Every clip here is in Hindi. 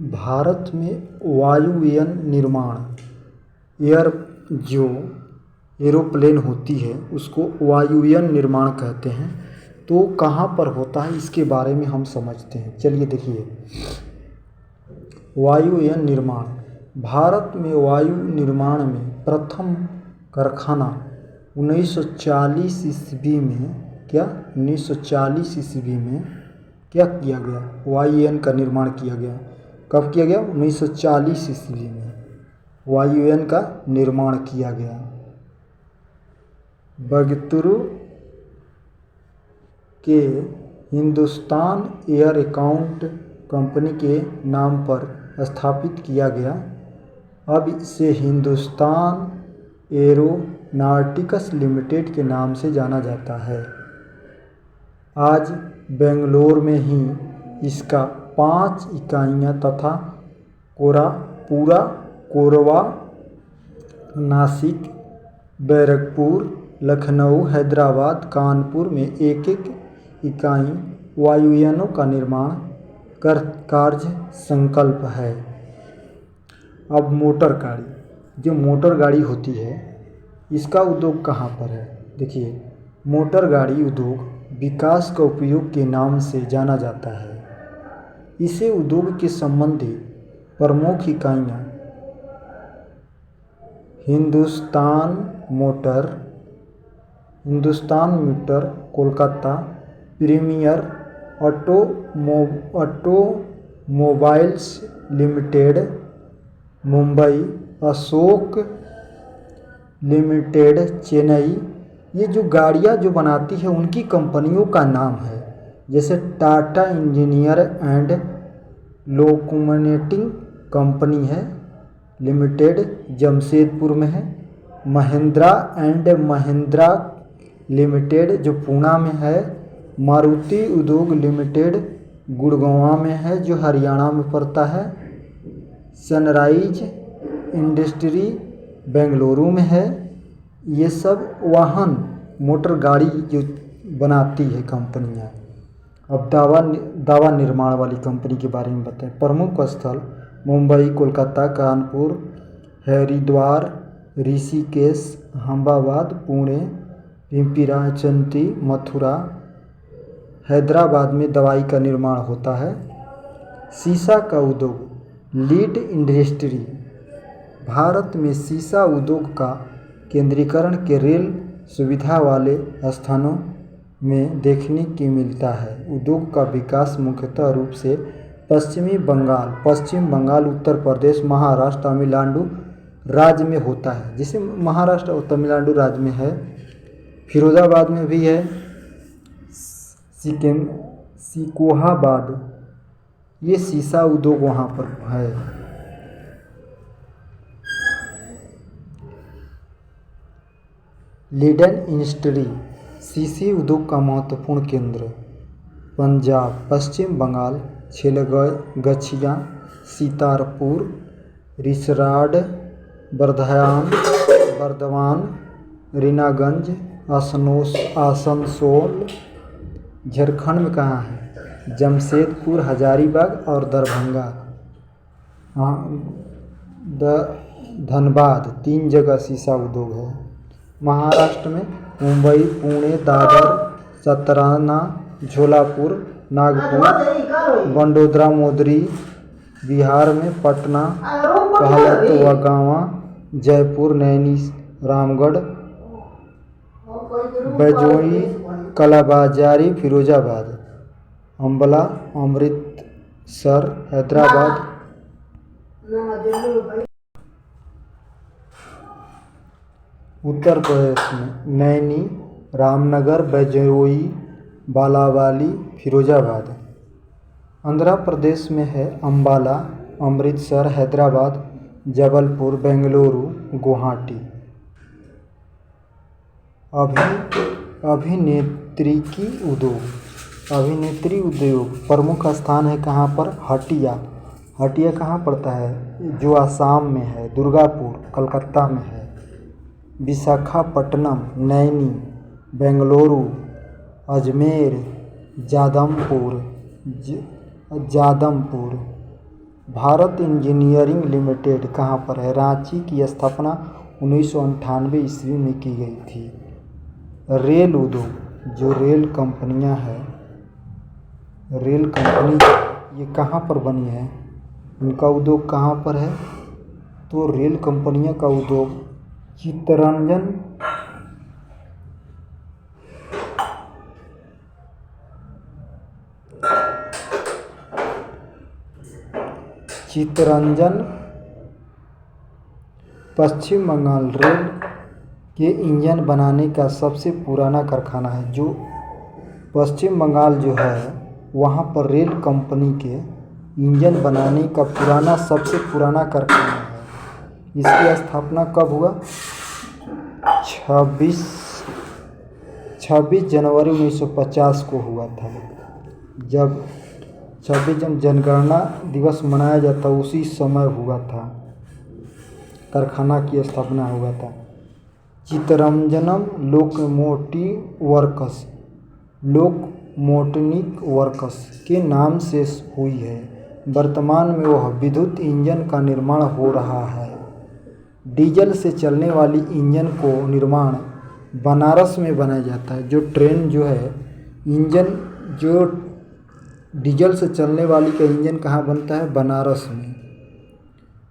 भारत में वायुयान निर्माण जो एरोप्लेन होती है उसको वायुयान निर्माण कहते हैं। तो कहाँ पर होता है इसके बारे में हम समझते हैं। चलिए देखिए, वायुयान निर्माण भारत में वायु निर्माण में प्रथम कारखाना 1940 ईस्वी में क्या किया गया, वायुयान का निर्माण किया गया। कब किया गया? 1940 ईस्वी में वायुयान का निर्माण किया गया। बगतुरु के हिंदुस्तान एयर अकाउंट कंपनी के नाम पर स्थापित किया गया। अब इसे हिंदुस्तान एरोनॉटिक्स लिमिटेड के नाम से जाना जाता है। आज बेंगलोर में ही इसका 5 इकाइयाँ तथा पूरा कोरबा, नासिक, बैरकपुर, लखनऊ, हैदराबाद, कानपुर में एक इकाई वायुयानों का निर्माण कार्य संकल्प है। अब मोटर गाड़ी, जो मोटर गाड़ी होती है इसका उद्योग कहाँ पर है? देखिए, मोटर गाड़ी उद्योग विकास का उपयोग के नाम से जाना जाता है। इसे उद्योग के संबंधी प्रमुख इकाइयाँ Hindustan motor Kolkata, premier automobiles limited Mumbai, Ashok limited Chennai, ये जो गाड़ियाँ जो बनाती है उनकी कंपनियों का नाम है। जैसे Tata engineer and locomotive company है लिमिटेड, जमशेदपुर में है। महिंद्रा एंड महिंद्रा लिमिटेड जो पूना में है। मारुति उद्योग लिमिटेड गुड़गांव में है जो हरियाणा में पड़ता है। सनराइज इंडस्ट्री बेंगलुरु में है। ये सब वाहन मोटर गाड़ी जो बनाती है कंपनियां। अब दवा निर्माण वाली कंपनी के बारे में बताएं। प्रमुख स्थल मुंबई, कोलकाता, कानपुर, हरिद्वार, ऋषिकेश, अहमदाबाद, पुणे, पिंपरी-चिंचवड, मथुरा। हैदराबाद में दवाई का निर्माण होता है। सीसा का उद्योग लीड इंडस्ट्री भारत में सीसा उद्योग का केंद्रीकरण के रेल सुविधा वाले स्थानों में देखने की मिलता है। उद्योग का विकास मुख्यतः रूप से पश्चिम बंगाल, उत्तर प्रदेश, महाराष्ट्र, तमिलनाडु राज्य में होता है। जिसे महाराष्ट्र और तमिलनाडु राज्य में है। फिरोजाबाद में भी है। सिकोहाबाद, ये सीसा उद्योग वहाँ पर है। लीडेन इंडस्ट्री सीसी उद्योग का महत्वपूर्ण केंद्र पंजाब, पश्चिम बंगाल, छेलगछिया, सीतापुर, रिसराड, बर्धमान, रीनागंज, आसनसोल। झारखंड में कहाँ है? जमशेदपुर, हजारीबाग और दरभंगा, धनबाद, 3 जगह सीसा उद्योग है। महाराष्ट्र में मुंबई, पुणे, दादर, सतराना, झोलापुर, नागपुर, वडोदरा, मोदरी। बिहार में पटना, कहलगांव, जयपुर, नैनी, रामगढ़, बैजोई, कालाबाजारी, फिरोजाबाद, अंबला, अमृतसर, हैदराबाद। उत्तर प्रदेश में नैनी, रामनगर, बैजोई, बालावाली, फिरोजाबाद। आंध्र प्रदेश में है अंबाला, अमृतसर, हैदराबाद, जबलपुर, बेंगलुरु, गुवाहाटी। अभिनेत्री उद्योग प्रमुख स्थान है कहाँ पर? हटिया कहाँ पड़ता है? जो आसाम में है। दुर्गापुर कलकत्ता में है। विशाखापट्टनम, नैनी, बेंगलुरु, अजमेर, जादमपुर, भारत इंजीनियरिंग लिमिटेड कहाँ पर है? रांची की स्थापना 1998 ईस्वी में की गई थी। रेल उद्योग, जो रेल कंपनियां हैं, रेल कंपनी ये कहाँ पर बनी है? उनका उद्योग कहाँ पर है? तो रेल कंपनियों का उद्योग चित्तरंजन पश्चिम बंगाल रेल के इंजन बनाने का सबसे पुराना कारखाना है। जो पश्चिम बंगाल जो है वहाँ पर रेल कंपनी के इंजन बनाने का सबसे पुराना कारखाना है। इसकी स्थापना कब हुआ? 26 जनवरी 1950 को हुआ था। जब 26 जनगणना दिवस मनाया जाता उसी समय हुआ था, कारखाना की स्थापना हुआ था। चित्तरंजनम लोकोमोटिव वर्क्स के नाम से हुई है। वर्तमान में वह विद्युत इंजन का निर्माण हो रहा है। डीजल से चलने वाली इंजन को निर्माण बनारस में बनाया जाता है। जो ट्रेन जो है इंजन, जो डीजल से चलने वाली का इंजन कहाँ बनता है? बनारस में।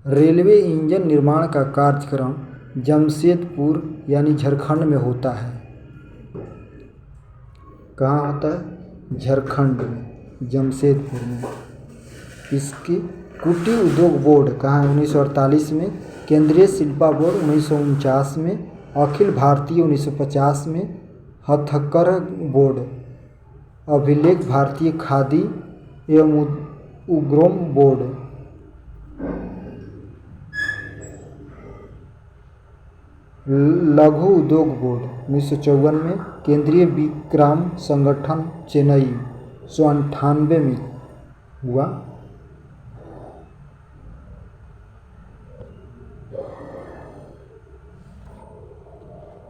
रेलवे इंजन निर्माण का कार्यक्रम जमशेदपुर यानी झारखंड में होता है। कहाँ होता है? झारखंड में, जमशेदपुर में। इसकी कुटीर उद्योग बोर्ड कहाँ है? 1948 में। केंद्रीय शिल्पा बोर्ड 1949 में। अखिल भारतीय 1950 में। हथकरघा बोर्ड, अभिलेख भारतीय खादी एवं उद्योग बोर्ड, लघु उद्योग बोर्ड 1954 में। केंद्रीय विक्रम संगठन चेन्नई 1998 में हुआ।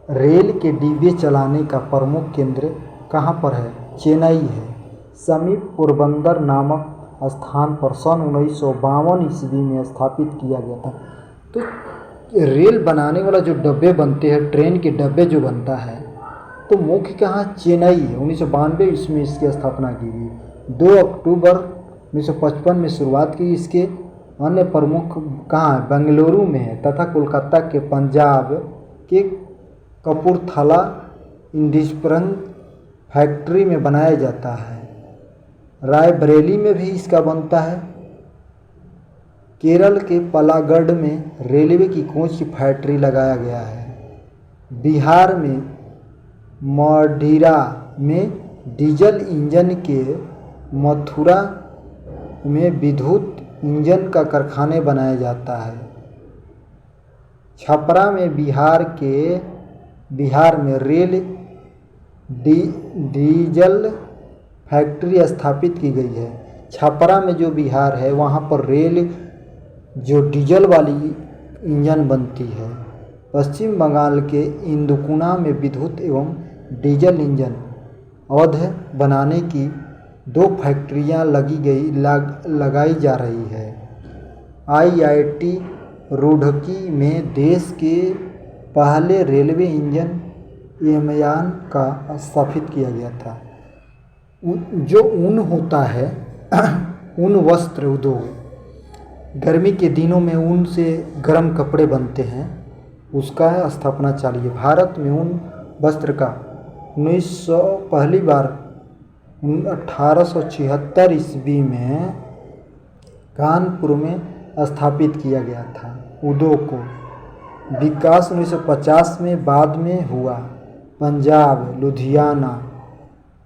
रेल के डिब्बे चलाने का प्रमुख केंद्र कहाँ पर है? चेन्नई है। समीप पोरबंदर नामक स्थान पर सन 1952 ईस्वी में स्थापित किया गया था। तो रेल बनाने वाला जो डब्बे बनते हैं, ट्रेन के डब्बे जो बनता है, तो मुख्य कहाँ? चेन्नई है। 1992 ईस्वी में इसकी स्थापना की गई। 2 अक्टूबर 1955 में शुरुआत की। इसके अन्य प्रमुख कहाँ है? बेंगलुरु में है तथा कोलकाता के पंजाब के कपूरथला इंडस्ट्रियल फैक्ट्री में बनाया जाता है। रायबरेली में भी इसका बनता है। केरल के पलागढ़ में रेलवे की कोच की फैक्ट्री लगाया गया है। बिहार में मढ़िरा में डीजल इंजन के, मथुरा में विद्युत इंजन का कारखाने बनाया जाता है। छपरा में बिहार में रेल डीजल फैक्ट्री स्थापित की गई है। छपरा में जो बिहार है वहाँ पर रेल जो डीजल वाली इंजन बनती है। पश्चिम बंगाल के इंदुकुना में विद्युत एवं डीजल इंजन अवध बनाने की 2 फैक्ट्रियाँ लगाई जा रही है। IIT रुड़की में देश के पहले रेलवे इंजन यान का स्थापित किया गया था। जो ऊन होता है ऊन वस्त्र उद्योग, गर्मी के दिनों में ऊन से गर्म कपड़े बनते हैं, उसका स्थापना चली है। भारत में ऊन वस्त्र का 1900 पहली बार 1876 ईस्वी में कानपुर में स्थापित किया गया था। उद्योग को विकास 1950 में बाद में हुआ। पंजाब, लुधियाना,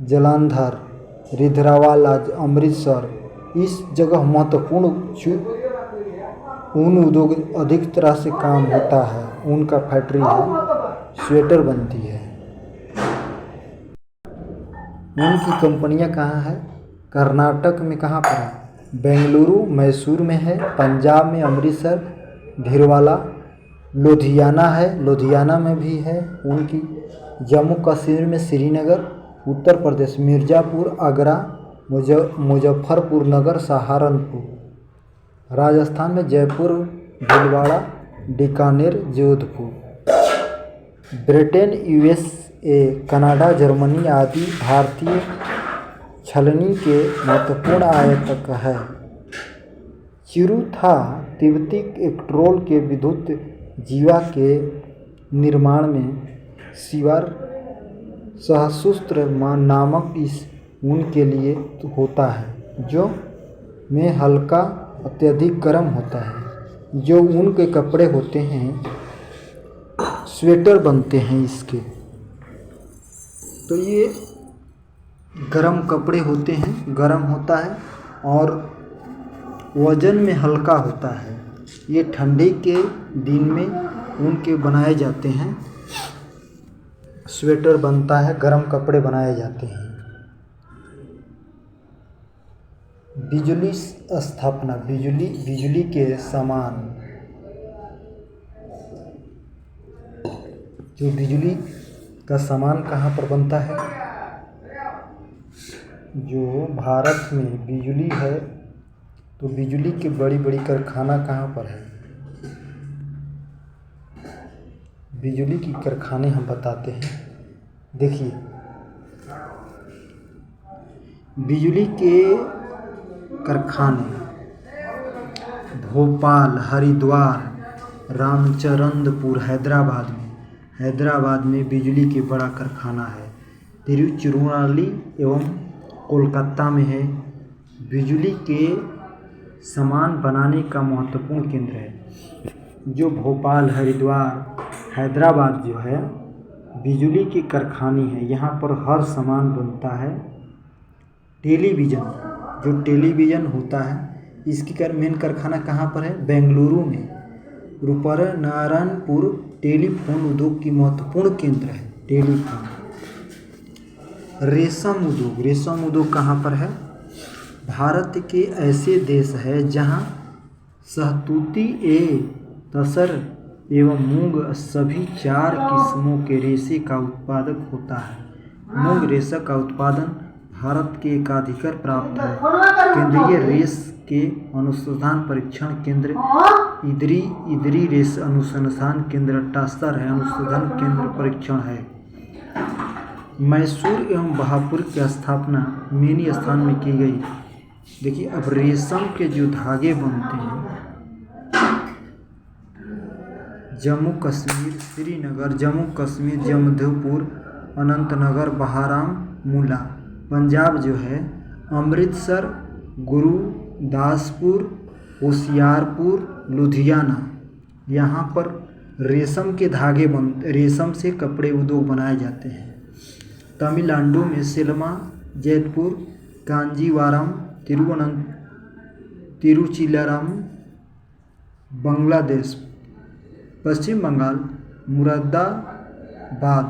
जालंधर, रिधरावाला, अमृतसर इस जगह महत्वपूर्ण ऊन उद्योग अधिक तरह से काम होता है। ऊन का फैक्ट्री है, स्वेटर बनती है। ऊन की कंपनियां कहाँ है? कर्नाटक में कहाँ पर है? बेंगलुरु, मैसूर में है। पंजाब में अमृतसर, भिलवाड़ा, लुधियाना है, लुधियाना में भी है उनकी। जम्मू कश्मीर में श्रीनगर, उत्तर प्रदेश मिर्ज़ापुर, आगरा, मुजफ्फरपुर नगर, सहारनपुर। राजस्थान में Jaipur, Bhilwara, Bikaner, Jodhpur. Britain, USA, Canada, Germany आदि भारतीय छलनी के महत्वपूर्ण आयातक हैं। चिरुथा तिब्बती एक्ट्रोल के विद्युत जीवा के निर्माण में सीवार सहसूत्र नामक इस ऊन के लिए होता है, जो में हल्का अत्यधिक गर्म होता है। जो ऊन के कपड़े होते हैं, स्वेटर बनते हैं इसके। तो ये गर्म कपड़े होते हैं, गर्म होता है और वजन में हल्का होता है। ये ठंडी के दिन में ऊन के बनाए जाते हैं, स्वेटर बनता है, गर्म कपड़े बनाए जाते हैं। बिजली स्थापना, बिजली के समान जो बिजली का सामान कहाँ पर बनता है? जो भारत में बिजली है, तो बिजली की बड़ी बड़ी कारखाना कहाँ पर है? बिजली की कारखाने हम बताते हैं। देखिए, बिजली के कारखाने भोपाल, हरिद्वार, रामचंद्रपुर, हैदराबाद में बिजली के बड़ा कारखाना है। तिरुचिरापल्ली एवं कोलकाता में है। बिजली के सामान बनाने का महत्वपूर्ण केंद्र है। जो भोपाल, हरिद्वार, हैदराबाद जो है बिजली के कारखाने हैं। यहाँ पर हर सामान बनता है। टेलीविज़न, जो टेलीविज़न होता है, इसकी मेन कारखाना कहाँ पर है? बेंगलुरु में। रूपनारायणपुर टेलीफोन उद्योग की महत्वपूर्ण केंद्र है। टेलीफोन। रेशम उद्योग कहाँ पर है? भारत के ऐसे देश है जहाँ शहतूती, तसर एवं मूंग सभी 4 किस्मों के रेशे का उत्पादक होता है। मूंग रेशा का उत्पादन भारत के एकाधिकार प्राप्त है। केंद्रीय रेश के अनुसंधान परीक्षण केंद्र इदरी रेश अनुसंधान केंद्र टासर है। अनुसंधान केंद्र परीक्षण है। मैसूर एवं बहापुर की स्थापना मेनी स्थान में की गई। देखिए, अब रेशम के जो धागे बनते हैं, जम्मू कश्मीर, श्रीनगर, जम्मू कश्मीर, जमशेदपुर, अनंतनगर, बारामूला। पंजाब जो है अमृतसर, गुरुदासपुर, होशियारपुर, लुधियाना। यहाँ पर रेशम के धागे रेशम से कपड़े उद्योग बनाए जाते हैं। तमिलनाडु में सेलम, जयपुर, कांजीवरम, तिरुचिरापल्ली। बांग्लादेश, पश्चिम बंगाल, मुरादाबाद,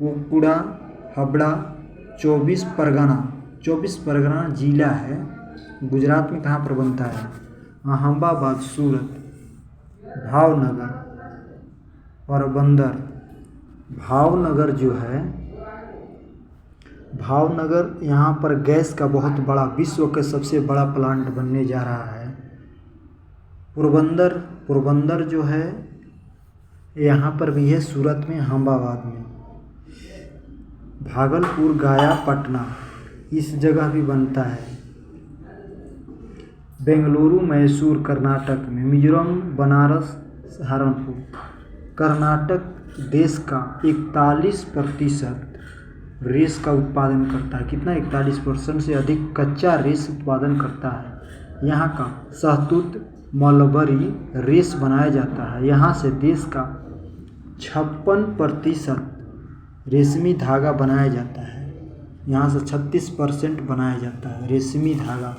कुकुड़ा, हावड़ा, 24 परगना जिला है। गुजरात में कहाँ पर बनता है? अहमदाबाद, सूरत, भावनगर, पोरबंदर। भावनगर जो है, भावनगर यहाँ पर गैस का बहुत बड़ा, विश्व का सबसे बड़ा प्लांट बनने जा रहा है। पोरबंदर जो है यहाँ पर भी है, सूरत में, अहमदाबाद में। भागलपुर, गया, पटना, इस जगह भी बनता है। बेंगलुरु, मैसूर कर्नाटक में। मिजोरम, बनारस, सहारनपुर। कर्नाटक देश का 41% रेश का उत्पादन करता है। कितना? 41% से अधिक कच्चा रेश उत्पादन करता है। यहाँ का शहतूत, मलबरी रेश बनाया जाता है। यहाँ से देश का 56% रेशमी धागा बनाया जाता है। यहाँ से 36% बनाया जाता है रेशमी धागा।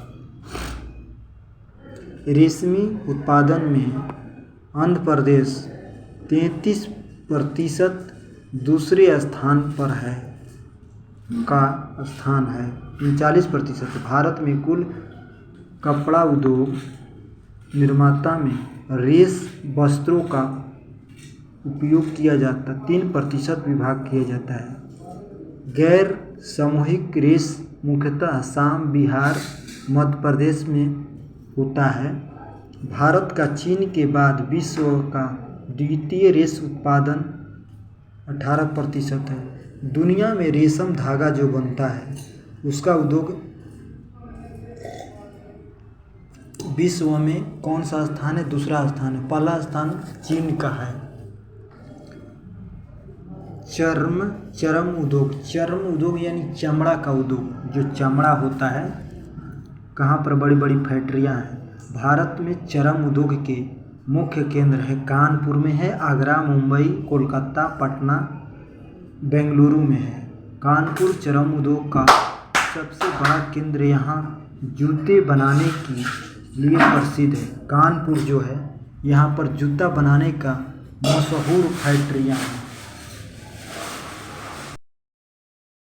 रेशमी उत्पादन में आंध्र प्रदेश 33% दूसरे स्थान पर है का स्थान है। 39%। भारत में कुल कपड़ा उद्योग निर्माता में रेश वस्त्रों का उपयोग किया जाता 3% विभाग किया जाता है। गैर सामूहिक रेश मुख्यतः असम, बिहार, मध्य प्रदेश में होता है। भारत का चीन के बाद विश्व का द्वितीय रेशम उत्पादन 18% है। दुनिया में रेशम धागा जो बनता है उसका उद्योग विश्व में कौन सा स्थान है? दूसरा स्थान है। पहला स्थान चीन का है। चर्म उद्योग यानी चमड़ा का उद्योग, जो चमड़ा होता है, कहाँ पर बड़ी बड़ी फैक्ट्रियाँ हैं। भारत में चर्म उद्योग के मुख्य केंद्र है कानपुर में है, आगरा, मुंबई, कोलकाता, पटना, बेंगलुरु में है। कानपुर चर्म उद्योग का सबसे बड़ा केंद्र यहाँ जूते बनाने के लिए प्रसिद्ध है। कानपुर जो है यहाँ पर जूता बनाने का मशहूर फैक्ट्रियाँ हैं।